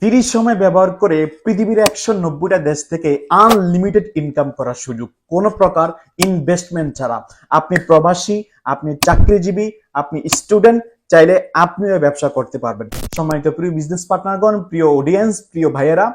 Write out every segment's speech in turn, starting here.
30 সময় ব্যবহার করে পৃথিবীর 190টা দেশ থেকে আনলিমিটেড ইনকাম করার সুযোগ, কোনো প্রকার ইনভেস্টমেন্ট ছাড়া। আপনি প্রবাসী, আপনি চাকরিজীবী, আপনি স্টুডেন্ট, চাইলে আপনিও ব্যবসা করতে পারবেন। সম্মানিত প্রিয় বিজনেস পার্টনারগণ, প্রিয় অডিয়েন্স, প্রিয় ভাইয়েরা,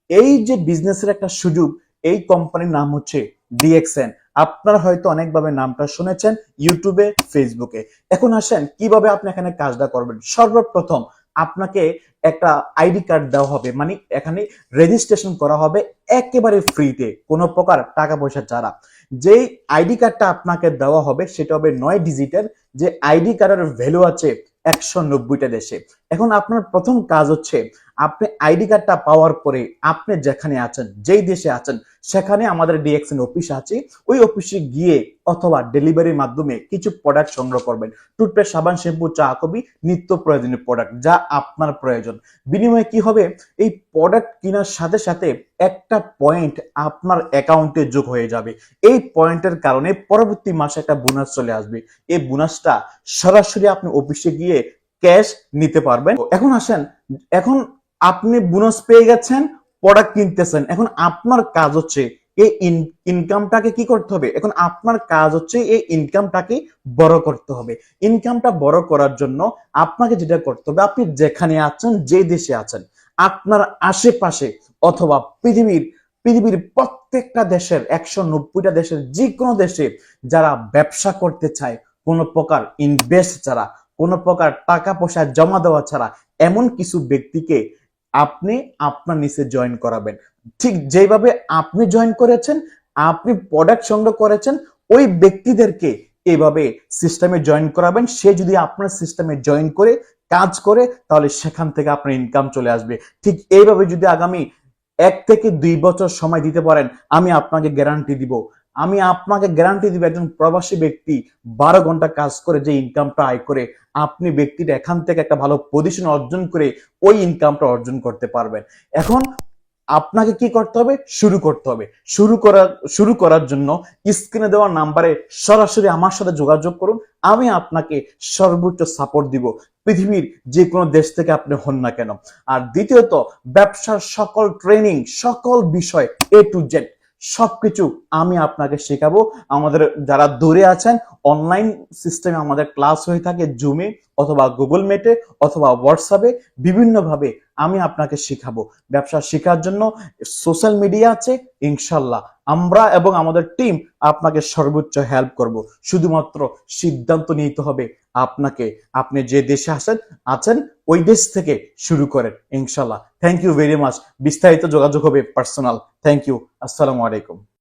এই যে বিজনেসের একটা সুযোগ, এই কোম্পানির নাম হচ্ছে ডিএক্সএন। আপনারা হয়তো অনেকভাবে নামটা শুনেছেন ইউটিউবে, ফেসবুকে। এখন আসেন কিভাবে আপনি এখানে কাজটা করবেন। সর্বপ্রথম আপনাকে একটা আইডি কার্ড দেওয়া হবে, মানে এখানে রেজিস্ট্রেশন করা হবে একেবারে ফ্রিতে, কোনো প্রকার টাকা পয়সা ছাড়া। যেই আইডি কার্ডটা আপনাকে দেওয়া হবে সেটা হবে 9 ডিজিটের, যে আইডি কার্ডের ভ্যালু আছে 190টা দেশে। এখন আপনার প্রথম কাজ হচ্ছে, আপনি আইডি কার্ডটা পাওয়ার পরে আপনি যেখানে আছেন, যেই দেশে আছেন, সেখানে আমাদের ডিএক্সএন অফিস আছে, ওই অফিসে গিয়ে অথবা ডেলিভারির মাধ্যমে কিছু প্রোডাক্ট সংগ্রহ করবেন। টুথপেস্ট, সাবান, শ্যাম্পু, চা, কফি, নিত্য প্রয়োজনীয় প্রোডাক্ট যা আপনার প্রয়োজন। বিনিময়ে কি হবে, এই প্রোডাক্ট কেনার সাথে সাথে একটা পয়েন্ট আপনার অ্যাকাউন্টে যোগ হয়ে যাবে। এই পয়েন্টের কারণে পরবর্তী মাসে একটা বোনাস চলে আসবে। এই বোনাসটা সরাসরি আপনি অফিসে গিয়ে ক্যাশ নিতে পারবেন। এখন আসেন, এখন আপনি বোনাস পেয়ে গেছেন, প্রোডাক্ট কিনতেছেন, এখন আপনার কাজ হচ্ছে এই ইনকামটাকে কি করতে হবে। এখন আপনার কাজ হচ্ছে এই ইনকামটাকে বড় করতে হবে। ইনকামটা বড় করার জন্য আপনাকে যেটা করতে হবে, আপনি যেখানে আছেন, যে দেশে আছেন, আপনার আশেপাশে অথবা পৃথিবীর প্রত্যেকটা দেশের 190টা দেশের যে কোনো দেশে যারা ব্যবসা করতে চায় কোনো প্রকার ইনভেস্ট ছাড়া, কোনো প্রকার টাকা পয়সা জমা দেওয়া ছাড়া, এমন কিছু ব্যক্তিকে আপনি আপনার নিচে জয়েন করাবেন। ঠিক যেভাবে আপনি জয়েন করেছেন, আপনি প্রোডাক্ট সংগ্রহ করেছেন, ওই ব্যক্তিদেরকে এভাবে সিস্টেমে জয়েন করাবেন। সে যদি আপনার সিস্টেমে জয়েন করে কাজ করে, তাহলে সেখান থেকে আপনার ইনকাম চলে আসবে। ঠিক এইভাবে যদি আগামী 1 থেকে 2 বছর সময় দিতে পারেন, আমি আপনাকে গ্যারান্টি দিব, একজন প্রবাসী ব্যক্তি 12 ঘন্টা কাজ করে যে ইনকামটা আয় করে, আপনি ব্যক্তিটা এখান থেকে একটা ভালো পজিশন অর্জন করে ওই ইনকামটা অর্জন করতে পারবেন। এখন আপনাকে কি করতে হবে, শুরু করার জন্য স্ক্রিনে দেওয়া নাম্বারে সরাসরি আমার সাথে যোগাযোগ করুন। আমি আপনাকে সর্বোচ্চ সাপোর্ট দিব, পৃথিবীর যে কোনো দেশ থেকে আপনি হন না কেন। আর দ্বিতীয়ত, ব্যবসার সকল ট্রেনিং, সকল বিষয় A to Z সবকিছু আমি আপনাকে শেখাবো। আমাদের যারা দূরে আছেন, অনলাইন সিস্টেমে আমাদের ক্লাস হয়ে থাকে জুমে অথবা গুগল মিটে অথবা হোয়াটসঅ্যাপে, বিভিন্নভাবে আমি আপনাকে শেখাবো। ব্যবসা শেখার জন্য সোশ্যাল মিডিয়া আছে, ইনশাল্লাহ আমরা এবং আমাদের টিম আপনাকে সর্বোচ্চ হেল্প করব। শুধুমাত্র সিদ্ধান্ত নিতে হবে আপনাকে। আপনি যে দেশে আছেন ওই দেশ থেকে শুরু করেন, ইনশাল্লাহ। Thank you very much. বিস্তারিত যোগাযোগ হবে পার্সোনাল। Thank you. আসসালামু আলাইকুম।